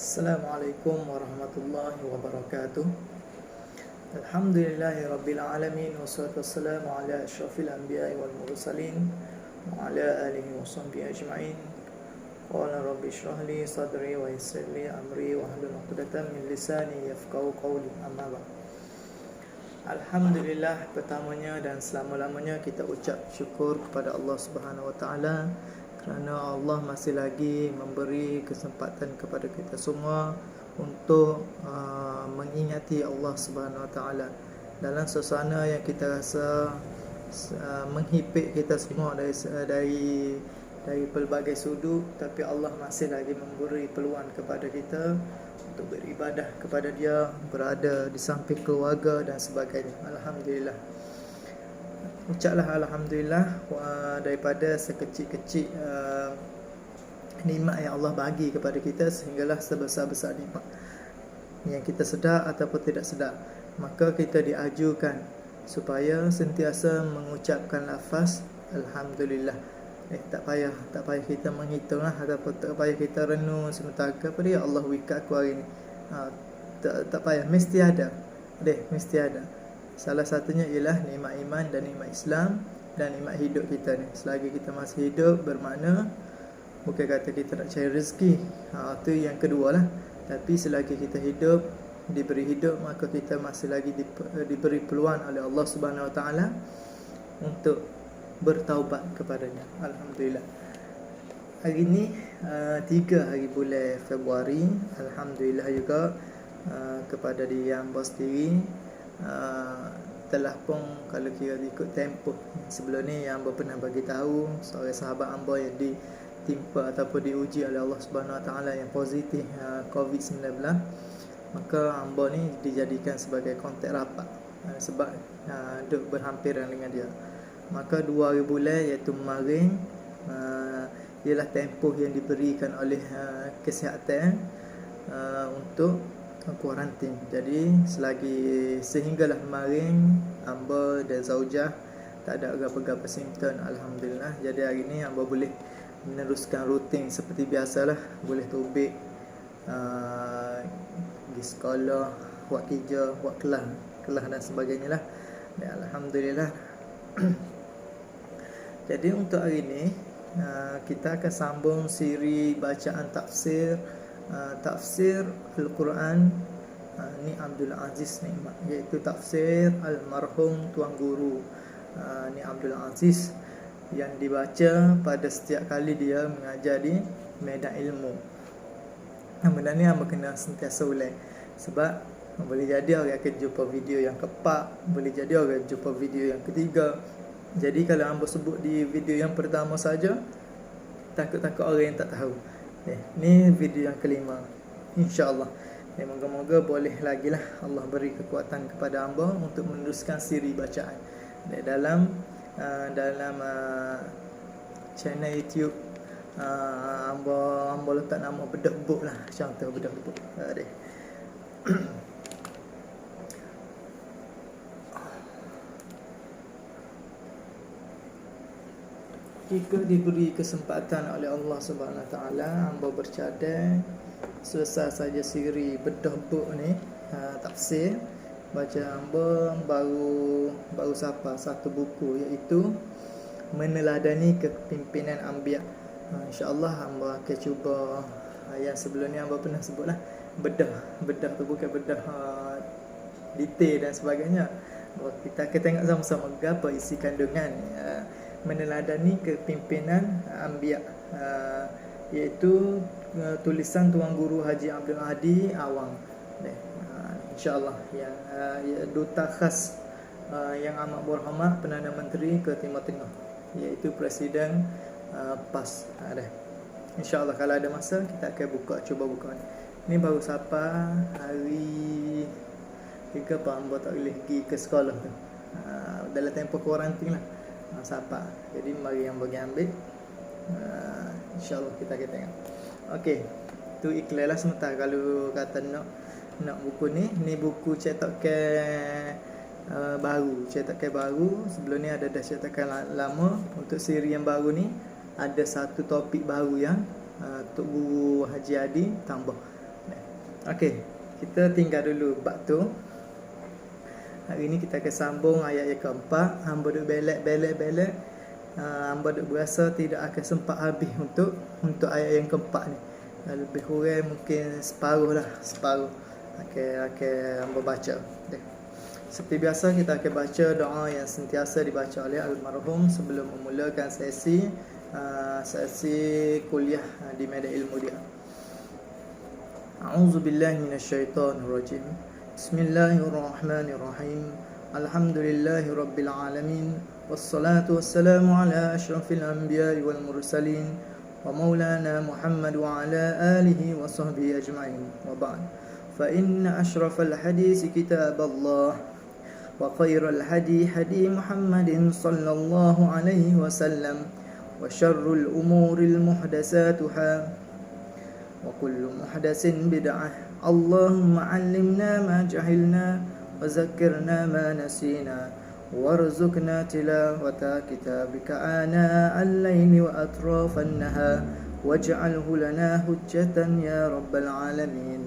Assalamualaikum warahmatullahi wabarakatuh. Alhamdulillahi rabbil alamin, wassalatu wassalamu ala asyrafil anbiya'i wal mursalin wa ala alihi wa sahbihi ajma'in. Qala rabbi shrah li sadri wa yassir li amri wa hlul 'uqdatam min lisani yafqahu qawli. Amma ba'd. Alhamdulillah, pertamanya dan selama-lamanya kita ucap syukur kepada Allah Subhanahu wa taala kerana Allah masih lagi memberi kesempatan kepada kita semua untuk mengingati Allah Subhanahu Wa Taala dalam suasana yang kita rasa menghipik kita semua dari pelbagai sudut, tapi Allah masih lagi memberi peluang kepada kita untuk beribadah kepada Dia, berada di samping keluarga dan sebagainya. Alhamdulillah. Ucaplah Alhamdulillah daripada sekecil-kecil nikmat yang Allah bagi kepada kita sehinggalah sebesar-besar nikmat yang kita sedar ataupun tidak sedar. Maka kita diajukan supaya sentiasa mengucapkan lafaz Alhamdulillah. Tak payah kita menghitunglah ataupun tak payah kita renung sementara kepada ya Allah wikat aku hari ni. Tak payah, mesti ada. Mesti ada. Salah satunya ialah nikmat iman dan nikmat Islam dan nikmat hidup kita ni. Selagi kita masih hidup, bermakna bukan kata kita nak cari rezeki, itu yang kedua lah. Tapi selagi kita hidup, diberi hidup, maka kita masih lagi diberi peluang oleh Allah Subhanahu Wa Taala untuk bertaubat kepadanya. Alhamdulillah. Hari ni 3 hari bulan Februari. Alhamdulillah juga kepada diri hamba sendiri telah pun, kalau kira ikut tempoh sebelum ni yang hamba pernah bagi tahu seorang sahabat hamba yang ditimpa ataupun diuji oleh Allah Subhanahu Wa Taala yang positif COVID-19, maka hamba ni dijadikan sebagai kontak rapat sebab duduk berhampiran dengan dia. Maka 2 hari bulan iaitu kemarin ialah tempoh yang diberikan oleh kesihatan untuk kuarantin. Jadi sehinggalah kemarin hamba dan zaujah tak ada apa-apa simptom, alhamdulillah. Jadi hari ni hamba boleh meneruskan rutin seperti biasalah, boleh tubik, pergi sekolah, buat kerja, buat kelas dan sebagainya lah. Dan alhamdulillah. Jadi untuk hari ni kita akan sambung siri bacaan tafsir Al-Quran ni Abdul Aziz Nikmat, iaitu tafsir almarhum Tuan Guru ni Abdul Aziz yang dibaca pada setiap kali dia mengajar di medan ilmu. Benda ni hamba kena sentiasa ulang sebab boleh jadi orang akan jumpa video yang keempat, boleh jadi orang jumpa video yang ketiga. Jadi kalau hamba sebut di video yang pertama saja, takut-takut orang yang tak tahu. Ni video yang kelima, InsyaAllah. Moga-moga boleh lagi lah Allah beri kekuatan kepada hamba untuk meneruskan siri bacaan dalam channel YouTube. Hamba letak nama Bedah Buk lah, macam tu, Bedah Buk. Jika diberi kesempatan oleh Allah Subhanahu Wa Taala, hamba bercadang selesai saja siri Bedah Buk ni, tafsir baca hamba baru sampai satu buku, iaitu Meneladani Kepimpinan Anbiya. InsyaAllah hamba akan cuba yang sebelum ni hamba pernah sebutlah, bedah tu bukan bedah detail dan sebagainya. Kita akan tengok sama-sama apa isi kandungan Meneladani Kepimpinan Anbiya, iaitu tulisan Tuan Guru Haji Abdul Hadi Awang. InsyaAllah yang duta khas yang amat berhormat Perdana Menteri ke Timur Tengah, iaitu Presiden PAS. InsyaAllah kalau ada masa kita akan cuba buka ni. Ni baru sampai hari 3 hamba tak boleh pergi ke sekolah tu, dalam tempoh kuarantin lah sampai. Jadi mari yang bagi ambil, InsyaAllah kita akan tengok. Okey, tu iklan lah sementara. Kalau kata nak buku ni buku cetakan baru. Sebelum ni ada dah cetakan lama. Untuk siri yang baru ni ada satu topik baru yang Tok Guru Haji Adi tambah. Okey, kita tinggal dulu bab tu. Hari ni kita akan sambung ayat yang keempat. Hamba duk belek. Hamba duk berasa tidak akan sempat habis untuk ayat yang keempat ni. Lebih kurang mungkin separuh. Okey, hamba baca. Okay. Seperti biasa kita akan baca doa yang sentiasa dibaca oleh almarhum sebelum memulakan sesi kuliah di media ilmu dia. A'udzubillahi minasyaitonirrajim. Bismillahirrahmanirrahim. Alhamdulillahi rabbil alamin. Wassalatu wassalamu ala asyrafil anbiya'i wal mursalin wa maulana Muhammad wa ala alihi wa sahbihi ajma'in. Wa ba'd. Fa inna asyrafal hadis kitaballah wa khairal hadi Muhammadin sallallahu alaihi wasallam wa syarrul umuril muhdatsatuha وكل محدث بدعة اللهم علمنا ما جهلنا وذكرنا ما نسينا وارزقنا تلاوة كتابك آناء الليل وأطراف النهار واجعله لنا حجة يا رب العالمين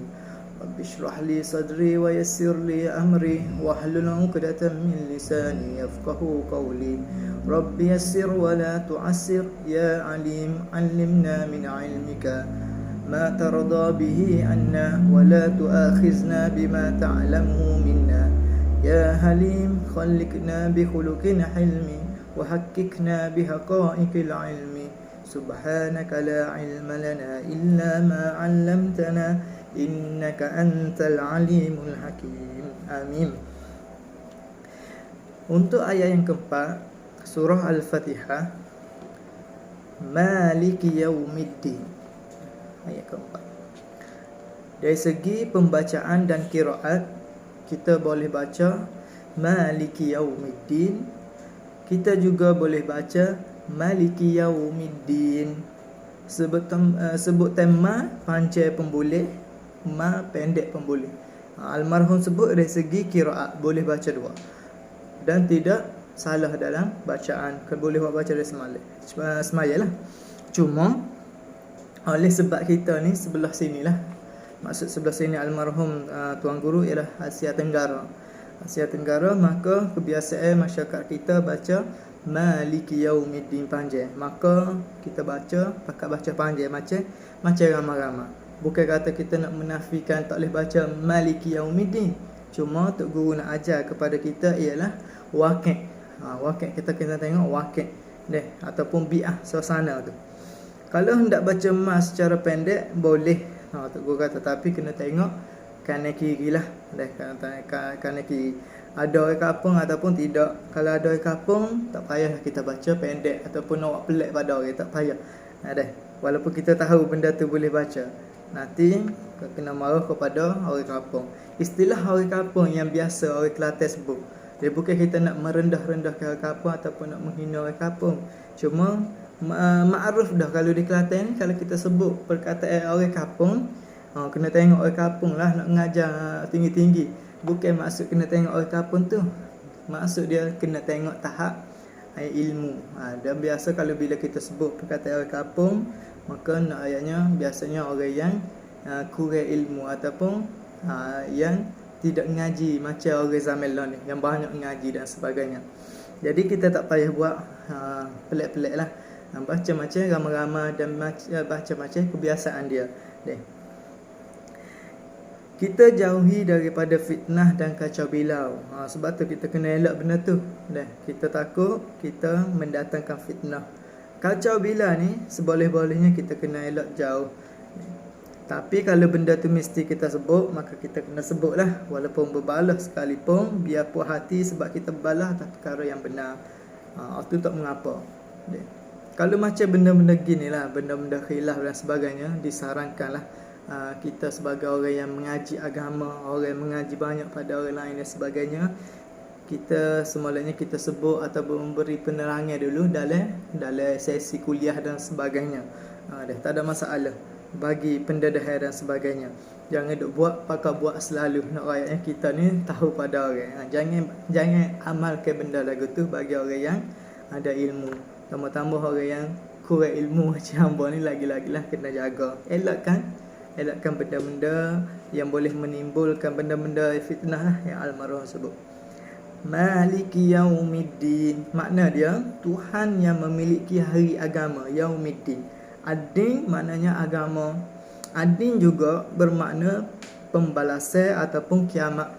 رب اشرح لي صدري ويسر لي أمري واحلل عقدة من لساني يفقه قولي رب يسر ولا تعسر يا عليم علمنا من علمك ما ترضى به عنا ولا تؤاخذنا بما تعلمه منا يا حليم خلقنا بخلق حلم وحققنا بحقائق العلم سبحانك لا علم لنا إلا ما علمتنا إنك أنت العليم الحكيم آمين. Untuk ayat yang keempat, surah Al-Fatihah, Maliki Yaumiddin, ayat keempat. Dari segi pembacaan dan qiraat, kita boleh baca Maliki Yaumiddin. Kita juga boleh baca Maliki Yaumiddin. Sebut tema panjang pun boleh, ma pendek pun boleh. Almarhum sebut dari segi qiraat boleh baca dua dan tidak salah dalam bacaan. Boleh buat baca dari semayalah. Cuma oleh sebab kita ni sebelah sini lah. Maksud sebelah sini almarhum tuan guru ialah Asia Tenggara. Maka kebiasaan masyarakat kita baca Maliki Yaumiddin panjang. Maka kita pakai baca panjang macam ramai-ramai. Bukan kata kita nak menafikan tak boleh baca Maliki Yaumiddin. Cuma tok guru nak ajar kepada kita ialah waqi'. Waqi' kita kena tengok waqi' ataupun bi'ah suasana tu. Kalau hendak baca mas secara pendek boleh. Tok guru kata tapi kena tengok kanan kiri lah. Kanan kiri. Ada orang kampung ataupun tidak. Kalau ada orang kampung tak payah kita baca pendek ataupun nak pelik pada orang, tak payah. Walaupun kita tahu benda tu boleh baca, nanti kena marah kepada orang kampung. Istilah orang kampung yang biasa orang Kelantan sebut. Dia bukan kita nak merendah-rendahkan orang kampung ataupun nak menghina orang kampung. Cuma ma'ruf dah kalau di Kelantan ni, kalau kita sebut perkataan orang kampung, kena tengok orang kampung lah nak mengajar tinggi-tinggi. Bukan maksud kena tengok orang kampung tu, maksud dia kena tengok tahap ilmu. Dan biasa kalau bila kita sebut perkataan orang kampung, maka nak ayatnya biasanya orang yang kurang ilmu ataupun yang tidak mengaji macam orang zaman lah ni, yang banyak mengaji dan sebagainya. Jadi kita tak payah buat pelik-pelik lah. Baca macam ramai-ramai dan baca macam kebiasaan dia. Kita jauhi daripada fitnah dan kacau bilau. Sebab tu kita kena elak benda tu. Kita takut kita mendatangkan fitnah. Kacau bilau ni seboleh-bolehnya kita kena elak jauh. Tapi kalau benda tu mesti kita sebut, maka kita kena sebutlah. Walaupun berbalas sekalipun, biar puas hati sebab kita berbalas atas perkara yang benar. Itu tak mengapa. Kalau macam benda-benda gini lah, benda-benda khilaf dan sebagainya, disarankanlah kita sebagai orang yang mengaji agama, orang yang mengaji banyak pada orang lain dan sebagainya, kita semulanya kita sebut ataupun memberi penerangan dulu dalam sesi kuliah dan sebagainya. Tak ada masalah bagi pendedahan dan sebagainya. Jangan duk buat selalu nak rakyatnya kita ni tahu pada orang. Jangan amalkan benda lagu tu bagi orang yang ada ilmu. Tambah-tambah orang yang kurang ilmu macam hamba ni lagi-lagi lah kena jaga. Elakkan elakkan benda-benda yang boleh menimbulkan benda-benda fitnah lah yang almarhum sebut. Maliki yaumiddin, makna dia Tuhan yang memiliki hari agama, yaumiddin. Ad-din maknanya agama. Ad-din juga bermakna pembalasan ataupun kiamat.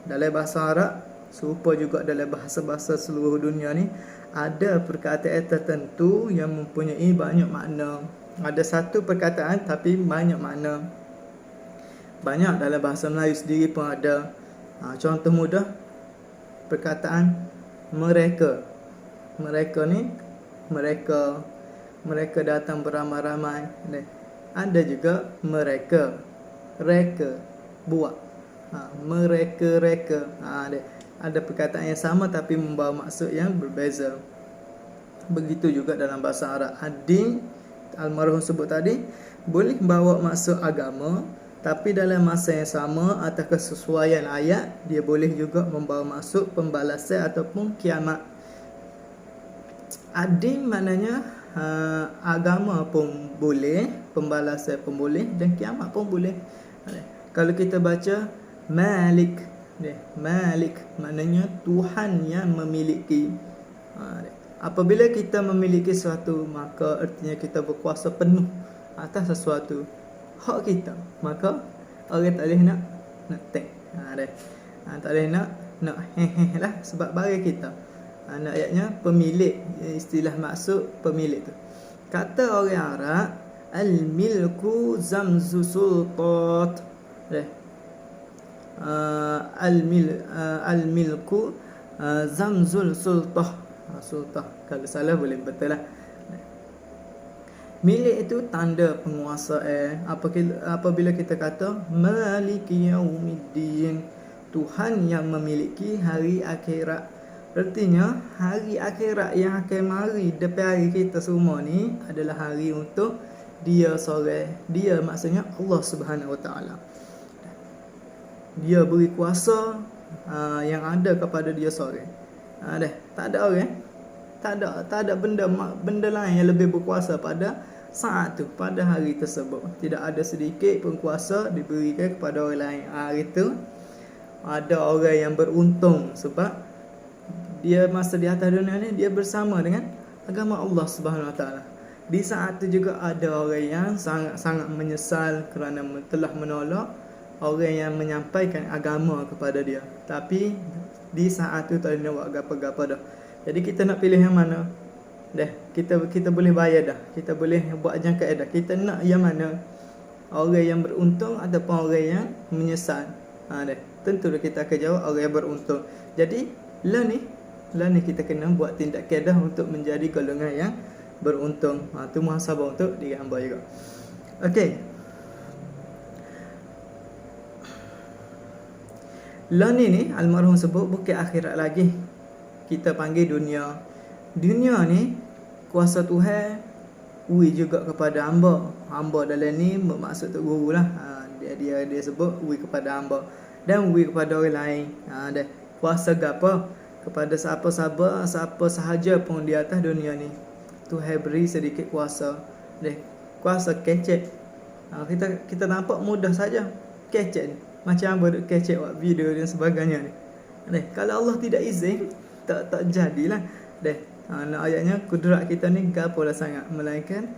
Dalam bahasa Arab, serupa juga dalam bahasa-bahasa seluruh dunia ni, ada perkataan tertentu yang mempunyai banyak makna. Ada satu perkataan tapi banyak makna. Banyak dalam bahasa Melayu sendiri pun ada. Contoh mudah, perkataan mereka. Mereka ni, mereka datang beramai-ramai. Ada juga mereka, buat. Mereka. Ada perkataan yang sama tapi membawa maksud yang berbeza. Begitu juga dalam bahasa Arab. Ad-din, almarhum sebut tadi, boleh bawa maksud agama, tapi dalam masa yang sama atas kesesuaian ayat, dia boleh juga membawa maksud pembalasan ataupun kiamat. Ad-din maknanya agama pun boleh, pembalasan pun boleh, dan kiamat pun boleh. Kalau kita baca Malik, Malik maknanya Tuhan yang memiliki. Apabila kita memiliki sesuatu, maka artinya kita berkuasa penuh atas sesuatu, hak kita. Maka orang tak boleh nak take. Tak boleh nak lah, sebab barang kita. Ayatnya pemilik, istilah maksud pemilik tu. Kata orang Arab, al-milku zamzu sultat. Al-milku zamzul sultah. Sultah, kalau salah boleh betul lah. Milik itu tanda penguasaan. Apabila kita kata Maliki yaumiddin, Tuhan yang memiliki hari akhirat, artinya hari akhirat yang akan mari depan hari kita semua ni adalah hari untuk dia seorang. Dia maksudnya Allah Subhanahu Wa Taala. Dia beri kuasa yang ada kepada dia seorang. Tak ada orang, tak ada benda lain yang lebih berkuasa pada saat tu, pada hari tersebut. Tidak ada sedikit pun kuasa diberikan kepada orang lain. Hari tu ada orang yang beruntung sebab dia masa di atas dunia ni dia bersama dengan agama Allah Subhanahu Wa Taala. Di saat tu juga ada orang yang sangat menyesal kerana telah menolak orang yang menyampaikan agama kepada dia. Tapi di saat tu tak ada buat apa-apa dah. Jadi kita nak pilih yang mana? Kita boleh bayar dah. Kita boleh buat jangkaan dah. Kita nak yang mana? Orang yang beruntung ataupun orang yang menyesal? Tentu kita akan jawab orang yang beruntung. Jadi lah ni kita kena buat tindakan dah untuk menjadi golongan yang beruntung. Tu muhasabah untuk diri hamba juga. Okey. Lah ni almarhum sebut bukan akhirat lagi. Kita panggil dunia. Dunia ni kuasa Tuhan ui juga kepada hamba. Hamba dalam ni bermaksud tu guru lah. Dia sebut ui kepada hamba dan ui kepada orang lain. Kuasa gapo kepada siapa sahaja pun di atas dunia ni. Tuhan beri sedikit kuasa. Kuasa kecek. Kita nampak mudah saja kecek ni. Macam apa duk kecek buat video dan sebagainya ni. Kalau Allah tidak izin, tak jadilah. Ayatnya kudrat kita ni gapolah sangat, melainkan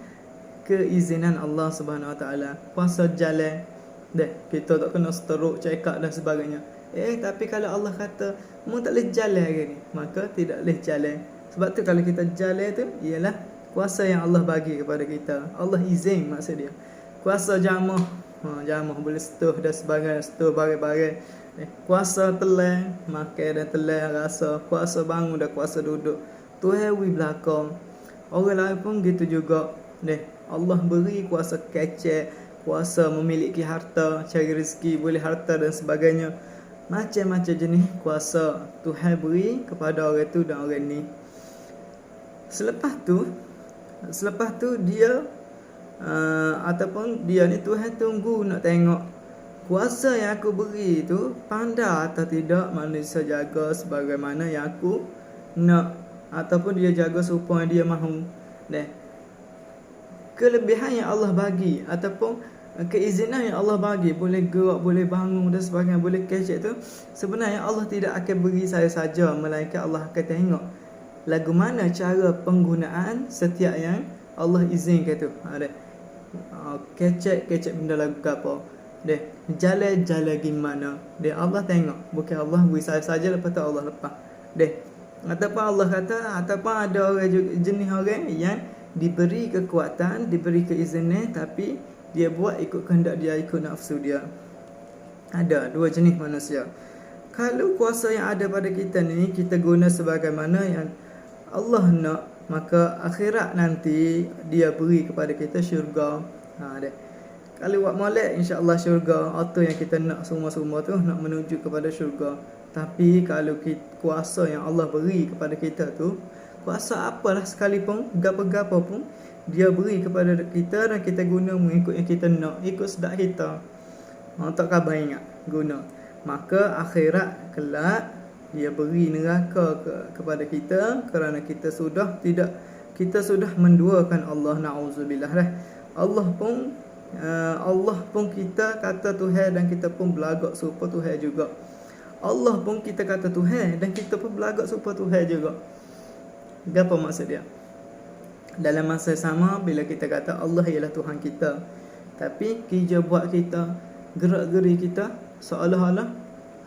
keizinan Allah Subhanahu Wa Taala. Kuasa jalan. Kita tak kena stroke, cekak dan sebagainya. Tapi kalau Allah kata mu tak boleh jalan hari ni, maka tidak boleh jalan. Sebab tu kalau kita jalan tu ialah kuasa yang Allah bagi kepada kita. Allah izin maksud dia. Kuasa jamah, jamah boleh setuh dan sebagainya, setuh barang-barang. Kuasa telan, makan dan telan rasa. Kuasa bangun dan kuasa duduk. Tuhan wi belakang. Orang lain pun gitu juga. Allah beri kuasa kecek, kuasa memiliki harta, cari rezeki, boleh harta dan sebagainya. Macam-macam jenis kuasa Tuhan beri kepada orang tu dan orang ni. Selepas tu dia ataupun dia ni Tuhan tunggu nak tengok kuasa yang aku beri tu pandai atau tidak manusia jaga sebagaimana yang aku nak, ataupun dia jaga supaya dia mahu. Kelebihan yang Allah bagi ataupun keizinan yang Allah bagi, boleh gerak, boleh bangun dan sebagainya, boleh kecek tu, sebenarnya Allah tidak akan beri saya saja, melainkan Allah akan tengok lagu mana cara penggunaan setiap yang Allah izinkan tu. Kecek benda lagu apa, dia jalan gimana, dia Allah tengok, bukan Allah beri saya saja lepas tu Allah lepas dia. Ataupun Allah kata, ataupun ada orang juga, jenis orang yang diberi kekuatan, diberi keizinan, tapi dia buat ikut kehendak dia, ikut nafsu dia. Ada dua jenis manusia. Kalau kuasa yang ada pada kita ni kita guna sebagaimana yang Allah nak, maka akhirat nanti dia beri kepada kita syurga. Dia. Kalau buat molek, insya-Allah syurga. Atau yang kita nak semua-semua tu nak menuju kepada syurga. Tapi kalau kuasa yang Allah beri kepada kita tu, kuasa apalah sekalipun, gapo-gapo pun dia beri kepada kita dan kita guna mengikut yang kita nak, ikut sedak kita. Tak khabar ingat guna. Maka akhirat kelak dia beri neraka kepada kita kerana kita sudah menduakan Allah, na'udzubillah dah. Allah pun kita kata Tuhan dan kita pun belagak serupa Tuhan juga. Allah pun kita kata Tuhan dan kita pun belagak serupa Tuhan juga. Apa maksud dia? Dalam masa sama, bila kita kata Allah ialah Tuhan kita, tapi kerja buat kita, gerak-geri kita seolah-olah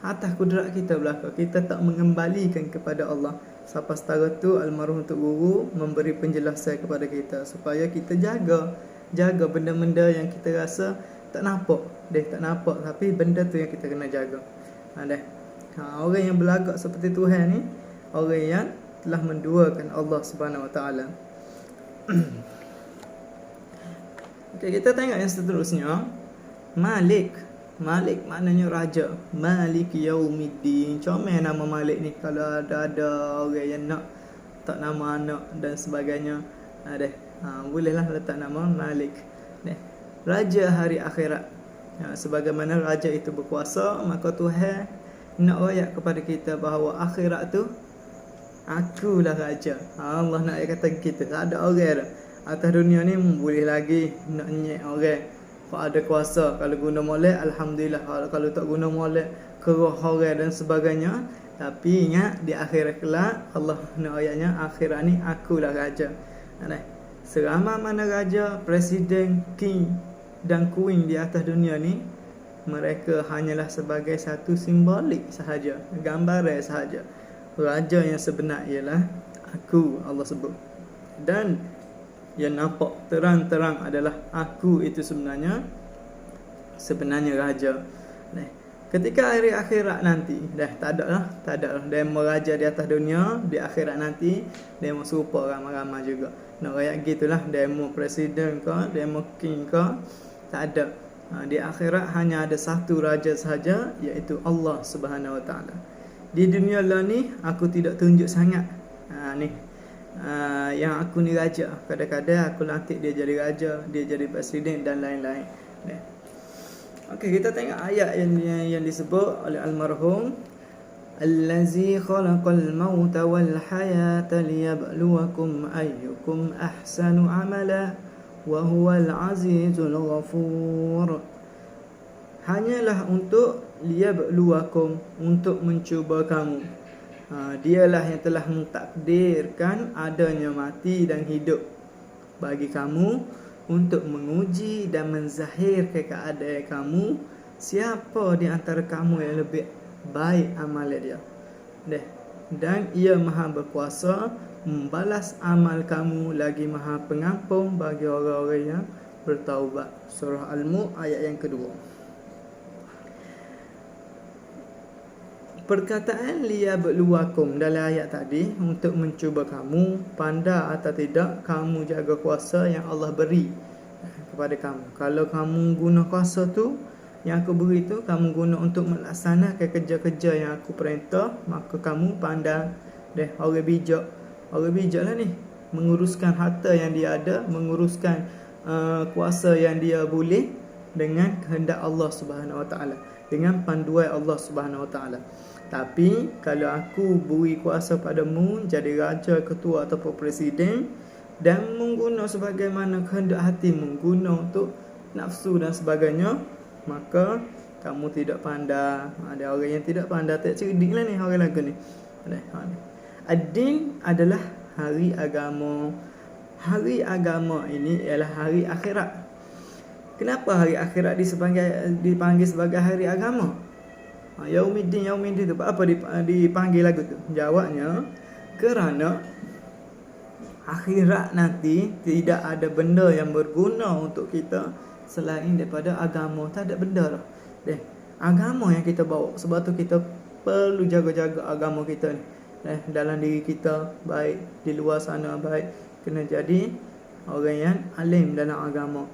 atas kudrat kita belaka, kita tak mengembalikan kepada Allah. Sampai setara tu almarhum Tok Guru memberi penjelasan kepada kita supaya kita jaga benda-benda yang kita rasa tak nampak, tak nampak, tapi benda tu yang kita kena jaga. Orang yang belagak seperti Tuhan ni, orang yang telah menduakan Allah Subhanahu Wa Taala. Okay, kita tengok yang seterusnya. Malik maknanya raja. Malik Yaumiddin. Comel nama Malik ni. Kalau ada orang yang nak tak nama anak dan sebagainya, bolehlah letak nama Malik. Raja hari akhirat. Sebagaimana raja itu berkuasa, maka Tuhan nak ayat kepada kita bahawa akhirat tu akulah raja. Allah nak kata kita tak ada orang dah. Atas dunia ni boleh lagi nak nyek orang. Kalau ada kuasa, kalau guna molek, alhamdulillah. Kalau tak guna molek, keroh orang dan sebagainya. Tapi ingat, di akhirat kelak Allah nak ayatnya, akhirat ni akulah raja. Selama mana raja, presiden, king dan queen di atas dunia ni, mereka hanyalah sebagai satu simbolik sahaja, gambaran sahaja. Raja yang sebenar ialah aku, Allah sebut. Dan yang nampak terang-terang adalah aku itu sebenarnya raja. Ketika hari akhirat nanti, tak ada lah demo raja di atas dunia. Di akhirat nanti demo serupa ramai-ramai juga. Nak rakyat gitulah, demo presiden ke, demo king ke, tak ada. Di akhirat hanya ada satu raja sahaja, iaitu Allah Subhanahu Wa Taala. Di dunia lah ni aku tidak tunjuk sangat yang aku ni raja. Kadang-kadang aku lantik dia jadi raja, dia jadi presiden dan lain-lain. Okey, kita tengok ayat yang disebut oleh almarhum. Allazi khalaqal mauta wal hayata liyabluwakum ayyukum ahsanu amala wa huwal azizul ghafur. Hanyalah untuk liyabluwakum, untuk mencuba kamu. Dialah yang telah mentakdirkan adanya mati dan hidup bagi kamu, untuk menguji dan menzahirkan keadaan kamu, siapa di antara kamu yang lebih baik amalan dia. Dan ia maha berkuasa membalas amal kamu, lagi maha pengampun bagi orang-orang yang bertaubat. Surah Al-Mulk ayat yang kedua. Perkataan liyabluwakum dalam ayat tadi, untuk mencuba kamu, pandai atau tidak kamu jaga kuasa yang Allah beri kepada kamu. Kalau kamu guna kuasa tu yang aku beri tu, kamu guna untuk melaksanakan kerja-kerja yang aku perintah, maka kamu pandai. Orang bijak lah ni, menguruskan harta yang dia ada, menguruskan kuasa yang dia boleh dengan kehendak Allah Subhanahu Wa Taala, dengan panduan Allah Subhanahu Wa Taala. Tapi kalau aku beri kuasa padamu jadi raja, ketua ataupun presiden, dan mengguna sebagaimana kehendak hatimu, guna untuk nafsu dan sebagainya, maka kamu tidak pandai. Ada orang yang tidak pandai, tak cerdik lah ni orang lagu ni. Ad-din adalah hari agama. Hari agama ini ialah hari akhirat. Kenapa hari akhirat dipanggil sebagai hari agama? Yaumiddin tu apa dipanggil lagu tu? Jawabnya, kerana akhirat nanti tidak ada benda yang berguna untuk kita selain daripada agama. Tak ada benda dah. Agama yang kita bawa. Sebab tu kita perlu jaga-jaga agama kita ni. Dalam diri kita baik, di luar sana baik, kena jadi orang yang alim dalam agama.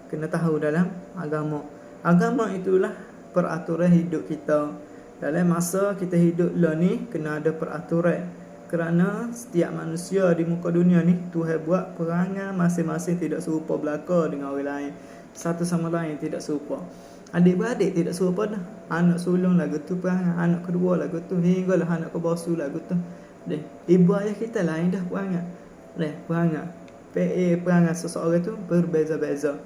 Kena tahu dalam agama. Agama itulah peraturan hidup kita. Dalam masa kita hidup lah ni, kena ada peraturan. Kerana setiap manusia di muka dunia ni, Tuhan buat perangai masing-masing tidak serupa belaka dengan orang lain. Satu sama lain tidak serupa. Adik-beradik tidak serupa dah. Anak sulung lagu tu perangai, anak kedua lagu tu, hinggalah anak kebasuh lagu tu. Ibu ayah kita lain dah perangai. Perangai perangai seseorang tu berbeza-beza.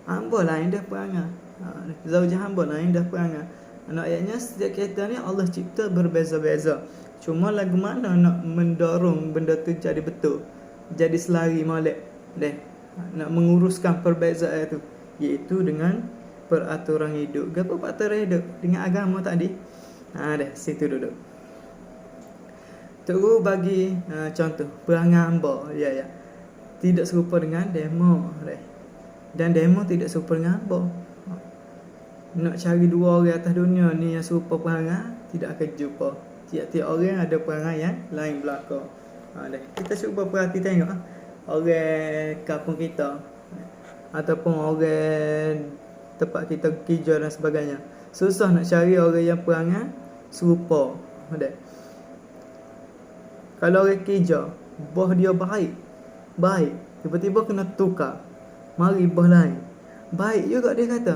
Hamba lain dah perangai. Zaujah hamba lain dah perangai. Ayatnya setiap kita ni Allah cipta berbeza-beza. Cuma lagu mana nak mendorong benda tu jadi betul, jadi selari molek, nak menguruskan perbezaan itu, iaitu dengan peraturan hidup. Apa peraturan hidup? Dengan agama tadi. Situ duduk. Terus bagi contoh perangai hamba, tidak serupa dengan demo, dan demo tidak serupa dengan hamba. Nak cari dua orang atas dunia ni yang serupa perangai, tidak akan jumpa. Tiap-tiap orang ada perangai yang lain belaka. Kita cuba perhati tengok orang kampung kita ataupun orang tempat kita kerja dan sebagainya. Susah nak cari orang yang perangai serupa. Kalau orang kerja, bos dia baik, tiba-tiba kena tukar, mari bos lain, baik juga dia kata.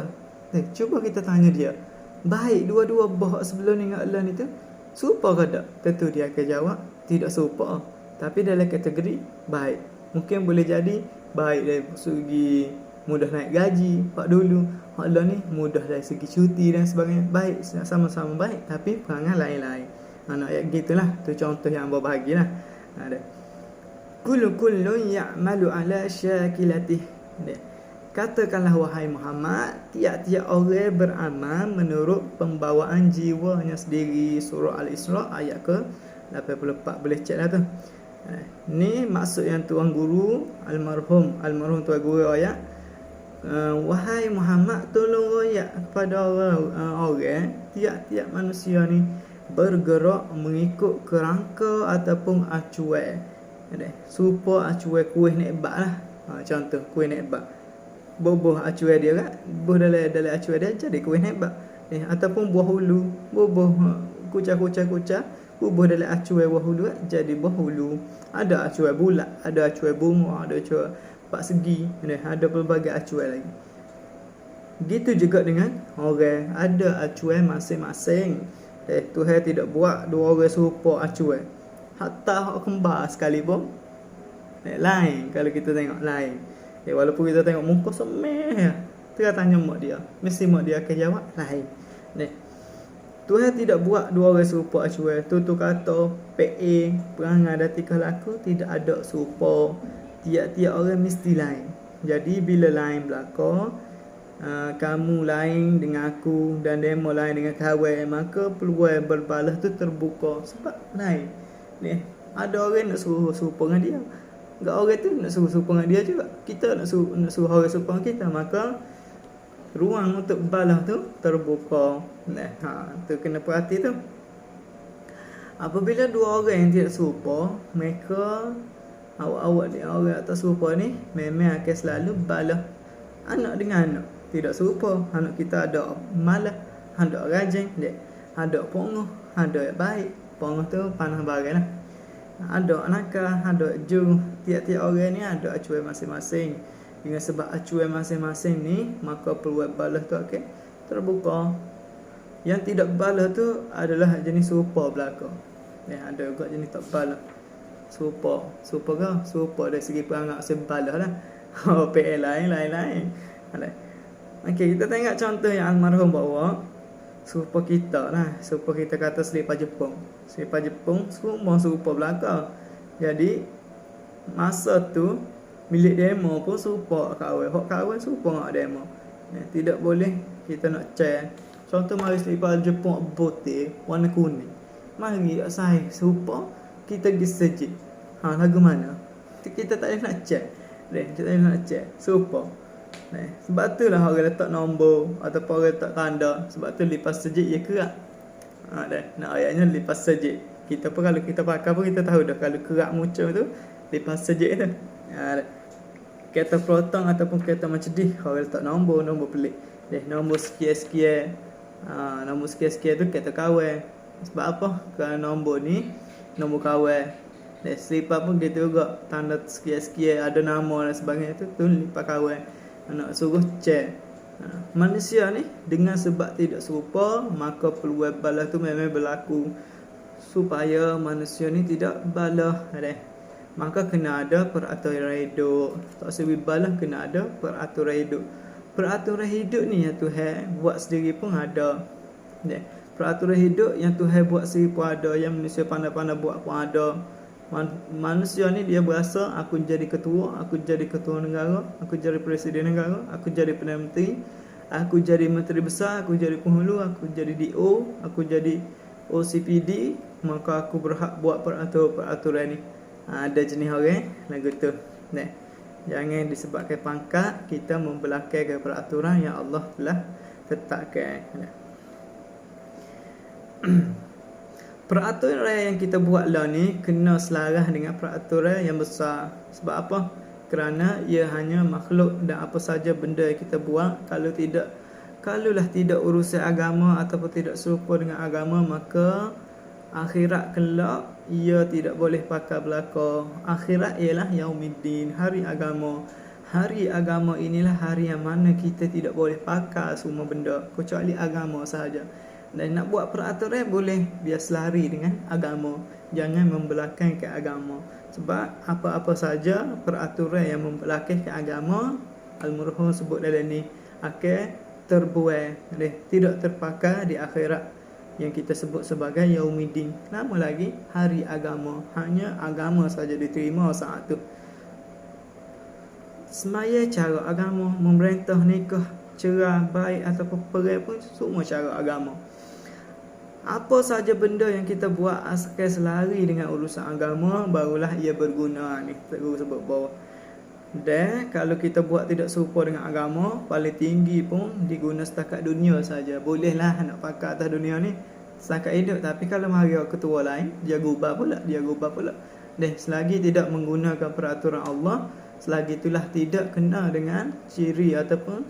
Cuba kita tanya dia, baik dua-dua bos sebelum ni dengan Allah ni tu serupa ke tak? Tentu dia akan jawab tidak serupa. Tapi dalam kategori baik. Mungkin boleh jadi baik dari segi mudah naik gaji, pak dulu. Allah ni mudah dari segi cuti dan sebagainya. Baik, sama-sama baik, tapi perangai lain-lain. Ayat gitulah. Tu contoh yang abang bahagilah. Kullun ya'malu ala syakilatih. Katakanlah wahai Muhammad, tiap-tiap orang beramal menurut pembawaan jiwanya sendiri. Surah Al-Isra ayat ke 84. Boleh cek lah tu. Ni maksud yang tuan guru almarhum tuan guru ayat, wahai Muhammad, tolong royak kepada orang tiap-tiap manusia ni bergerak mengikut kerangka ataupun acuan. Serupa acuan kuih nekbat lah. Contoh kuih nekbat, buah acuan dia kan, buah dalam acuan dia jadi kuih nekbat. Ataupun buah hulu, buah kucah-kucah, buah dalam acuan buah hulu jadi buah hulu. Ada acuan bulat, ada acuan bunga, ada acuan empat segi, ada pelbagai acuan lagi. Gitu juga dengan orang, ada acuan masing-masing. Tuhan tidak buat dua orang serupa acuan. Hatta hak kembar sekalipun lain. Kalau kita tengok lain, walaupun kita tengok muka semeh, kita tanya mak dia, mesti mak dia akan jawab lain. Tuhan tidak buat dua orang serupa acuan. Tu kata PA perangai dan tingkah laku tidak ada serupa. Tiap-tiap orang mesti lain. Jadi bila lain belaka, kamu lain dengan aku dan demo lain dengan kawan, maka peluang berbalas tu terbuka. Sebab lain. Ada orang nak suruh serupa dengan dia, enggak orang tu nak suruh serupa dengan dia juga. Kita nak suruh orang serupa dengan kita, maka ruang untuk balas tu terbuka. Tu kena perhati tu. Apabila dua orang yang tidak serupa, mereka awak-awak ni, orang atas serupa ni memang akan selalu balas anak dengan anak. Tidak serupa. Anak kita ada malas, ada rajin, ada pongoh, ada baik. Pongoh tu panah bagai lah. Ada nakal, ada juru. Tiap-tiap orang ni ada acuan masing-masing. Dengan sebab acuan masing-masing ni, maka peluang balas tu akan terbuka. Yang tidak balas tu adalah jenis serupa belaka. Ada juga jenis tak balas. Serupa ke? Serupa dari segi perangai balas lah. Oh, PL lain. Okey, kita tengok contoh yang almarhum bawa. Serupa kita lah. Serupa kita kata selipar Jepun. Selipar Jepun semua serupa belaka. Jadi masa tu milik demo pun serupa kawan. Hak kawan serupa dengan demo. Tidak boleh kita nak share. Contoh mari selipar Jepun putih warna kuning. Mari saya serupa kita pergi search. Lagu mana? Kita tak boleh nak check. Kita tak boleh nak check. Serupa. Sebab tu lah orang letak nombor ataupun orang letak tanda. Sebab tu lipas sejik ia kerak. Nak ayatnya lipas sejik. Kita pun kalau kita pakai pun kita tahu dah kalau kerak muncul tu lipas sejik tu. Kereta protong ataupun kereta Mercedes orang letak nombor pelik. Nombor sekian-sekian. Nombor sekian-sekian tu kereta kawan. Sebab apa? Kerana nombor ni nombor kawan. Selipar pun gitu juga. Tanda sekian-sekian ada nama dan sebagainya tu lipas kawan. Nak suruh cek. Manusia ni dengan sebab tidak serupa, maka peluang balah tu memang berlaku. Supaya manusia ni tidak balah. Maka kena ada peraturan hidup. Tak sewi balah kena ada peraturan hidup. Peraturan hidup ni yang Tuhan buat sendiri pun ada. Peraturan hidup yang Tuhan buat sendiri pun ada. Yang manusia pandai-pandai buat pun ada. Manusia ni dia berasa aku jadi ketua negara, aku jadi presiden negara, aku jadi Perdana Menteri, aku jadi menteri besar, aku jadi penghulu, aku jadi DO, aku jadi OCPD, maka aku berhak buat peraturan ni. Ada jenis orang lagu tu. Jangan disebabkan pangkat kita membelakangkan peraturan yang Allah telah tetapkan. Peraturan yang kita buat lah ni kena selaras dengan peraturan yang besar. Sebab apa? Kerana ia hanya makhluk dan apa saja benda yang kita buat kalaulah tidak urusan agama ataupun tidak serupa dengan agama, maka akhirat kelak ia tidak boleh pakai belaka. Akhirat ialah Yaumiddin, hari agama. Hari agama inilah hari yang mana kita tidak boleh pakai semua benda kecuali agama sahaja. Dan nak buat peraturan boleh biar selari dengan agama. Jangan membelakangkan agama. Sebab apa-apa saja peraturan yang membelakangkan agama, Al-Murhum sebut dalam ni akan terbuai, tidak terpakai di akhirat yang kita sebut sebagai Yaumiddin. Nama lagi hari agama. Hanya agama saja diterima saat tu. Semaya cara agama, memerintah nikah, cerai, baik ataupun perai pun semua cara agama. Apa saja benda yang kita buat asalkan selari dengan urusan agama, barulah ia berguna ni. Terus sebut bawah. Dan kalau kita buat tidak serupa dengan agama, paling tinggi pun diguna setakat dunia saja. Bolehlah nak pakai atas dunia ni setakat hidup, tapi kalau mari ketua lain, dia gubah pula. Dan selagi tidak menggunakan peraturan Allah, selagi itulah tidak kena dengan ciri ataupun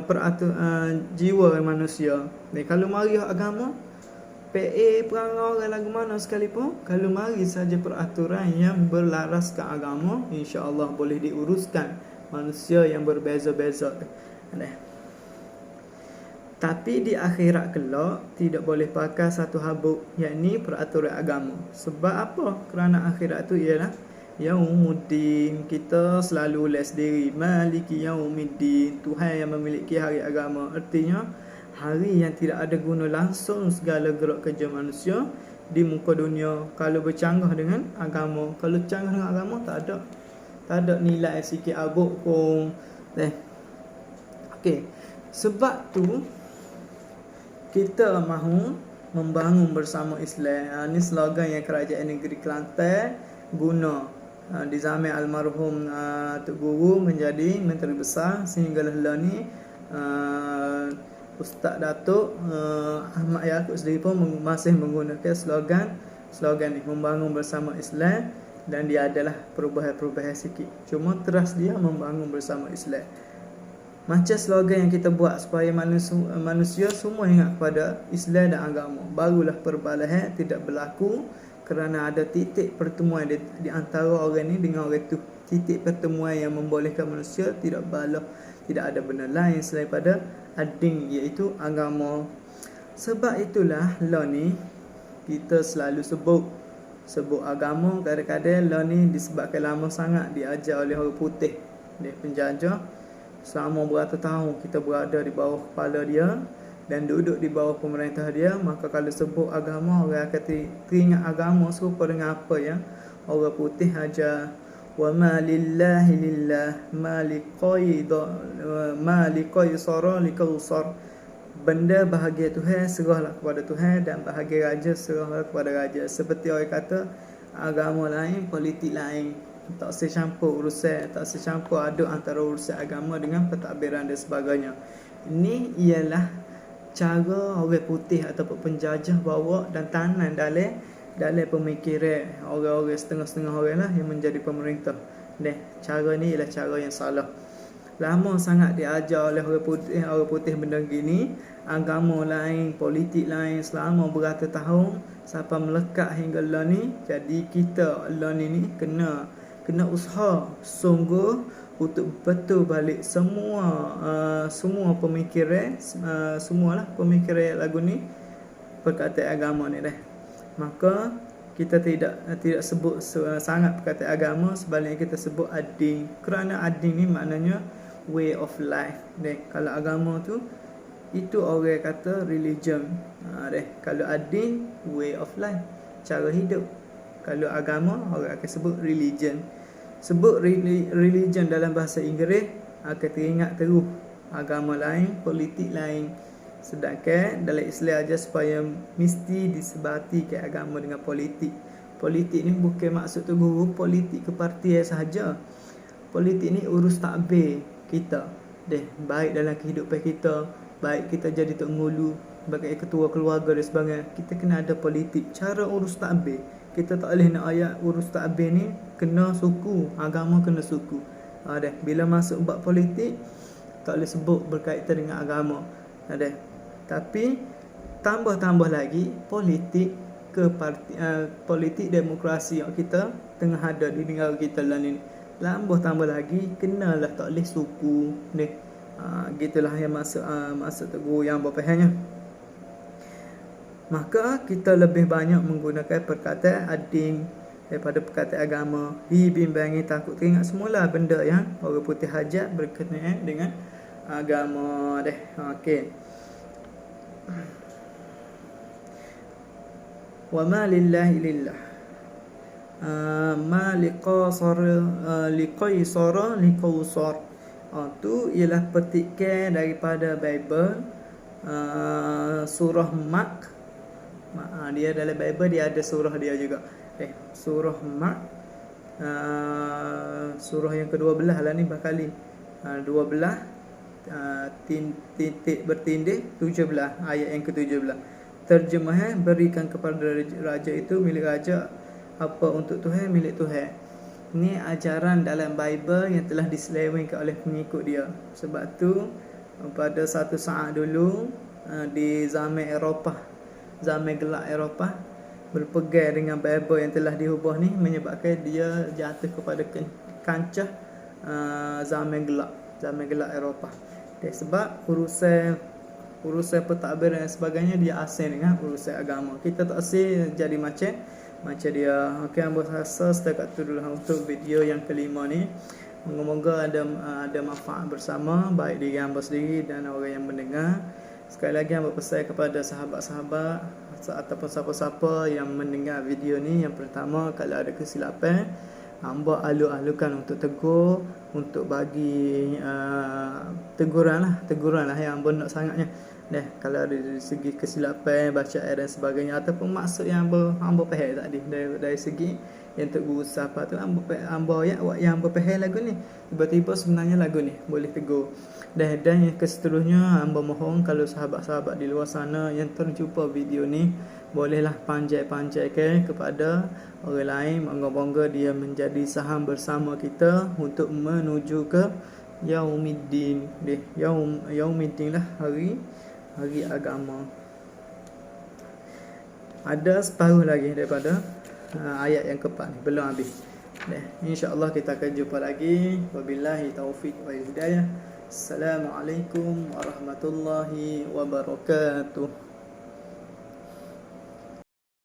peraturan jiwa manusia. Dan kalau mari agama, PA perangai orang lagu mana sekalipun, kalau mari saja peraturan yang berlaraskan agama, insya-Allah boleh diuruskan manusia yang berbeza-beza. Tapi di akhirat kelak tidak boleh pakai satu habuk, yakni peraturan agama. Sebab apa? Kerana akhirat itu ialah Yaumuddin. Kita selalu les diri Maliki Yaumiddin, Tuhan yang memiliki hari agama. Artinya hari yang tidak ada guna langsung segala gerak kerja manusia di muka dunia kalau bercanggah dengan agama. Kalau canggah dengan agama tak ada nilai sikit abuk pun. Okey. Sebab tu kita mahu membangun bersama Islam. Ini slogan yang Kerajaan Negeri Kelantan guna di zaman almarhum Tok Guru menjadi Menteri Besar, sehinggalah lah ni Ustaz Datuk Ahmad Yaakob sendiri pun masih menggunakan slogan ni, membangun bersama Islam. Dan dia adalah perubahan-perubahan sikit, cuma terus dia membangun bersama Islam. Macam slogan yang kita buat supaya manusia semua ingat kepada Islam dan agama, barulah perbalahan tidak berlaku. Kerana ada titik pertemuan di antara orang ni dengan orang tu. Titik pertemuan yang membolehkan manusia tidak balah, tidak ada benda lain selain pada ad-din, iaitu agama. Sebab itulah lah ni kita selalu sebut agama. Kadang-kadang lah ni disebabkan lama sangat diajar oleh orang putih. Dia penjajah selama beratus tahun kita berada di bawah kepala dia dan duduk di bawah pemerintah dia, maka kalau sebut agama, orang akan teringat agama serupa dengan apa yang orang putih ajar. Wa ma lillahi lillah ma liqaisara likausar. Benda bahagia Tuhan serahlah kepada Tuhan, dan bahagia raja serahlah kepada raja. Seperti orang kata agama lain, politik lain, tak secampur urusan, tak secampur aduk antara urusan agama dengan pentadbiran dan sebagainya. Ini ialah cara orang putih ataupun penjajah bawa dan tanam dalam pemikiran orang-orang setengah-setengah orang lah yang menjadi pemerintah. Cara ni ialah cara yang salah. Lama sangat diajar oleh orang putih benda gini, agama lain, politik lain selama beratus tahun sampai melekat hingga lah ni. Jadi kita lah ni kena usaha sungguh untuk betul balik semua pemikiran, semualah pemikiran lagu ni perkataan agama ni dah. Maka kita tidak sebut sangat perkataan agama, sebaliknya kita sebut ad-din. Kerana ad-din ni maknanya way of life. Kalau agama tu itu orang kata religion. Kalau ad-din way of life, cara hidup. Kalau agama orang akan sebut religion. Sebut religion dalam bahasa Inggeris akan teringat terus agama lain, politik lain. Sedangkan dalam Islam aja supaya mesti disebati ke agama dengan politik. Politik ni bukan maksud tu guru politik kepartian sahaja. Politik ni urus takbir kita. Baik dalam kehidupan kita, baik kita jadi tok ngulu, sebagai ketua keluarga dan sebagainya, kita kena ada politik. Cara urus takbir, kita tak boleh nak ayat urus takbir ni kena suku, agama kena suku. Bila masuk bab politik, tak boleh sebut berkaitan dengan agama. Tapi tambah lagi politik politik demokrasi yang kita tengah ada di negara kita lah ni. Tambah lagi kenalah tak boleh suku ni. Gitulah yang masuk tegur yang berpahamnya. Maka kita lebih banyak menggunakan perkataan ad-din daripada perkataan agama. Dibimbangi takut teringat semula benda yang orang putih hajat berkenaan dengan agama deh. Okey. Wa ma lillahi lillah. Ma liqaisara likausar. Tu ialah petikan daripada Bible, surah Mak. Dia dalam Bible dia ada surah dia juga. Surah Mak, surah yang ke-12 lah ni bakali. 12 titik bertindih 17, ayat yang ke-17. Terjemahan, berikan kepada raja itu milik raja, apa untuk Tuhan milik Tuhan. Ini ajaran dalam Bible yang telah diselewengkan oleh pengikut dia. Sebab tu pada satu saat dulu di zaman Eropah, zaman gelap Eropah, berpegang dengan Bible yang telah diubah ni menyebabkan dia jatuh kepada kancah zaman gelap Eropah. Sebab urusan pentadbiran dan sebagainya dia asing dengan urusan agama. Kita tak asing jadi macam dia. Okey, hamba rasa setakat tu dulu untuk video yang kelima ni. Moga-moga ada manfaat bersama, baik diri hamba sendiri dan orang yang mendengar. Sekali lagi hamba pesan kepada sahabat-sahabat ataupun siapa-siapa yang mendengar video ni, yang pertama, kalau ada kesilapan, hamba alu-alukan untuk tegur, untuk bagi teguran lah yang hamba nak sangatnya. Kalau ada dari segi kesilapan bacaan dan sebagainya, ataupun maksud yang hamba faham tadi dari segi yang tok guru siapa tu hamba ayat yang hamba faham lagu ni, tiba-tiba sebenarnya lagu ni boleh tegur. Dan yang seterusnya, hamba mohon kalau sahabat-sahabat di luar sana yang terjumpa video ni, bolehlah panjai-panjaikan kepada orang lain, moga-moga dia menjadi saham bersama kita untuk menuju ke Yaumiddin. Yaumiddin lah, hari agama. Ada separuh lagi daripada ayat yang keempat ni, belum habis. InsyaAllah kita akan jumpa lagi. Wabillahi taufiq wal hidayah. Assalamualaikum warahmatullahi wabarakatuh.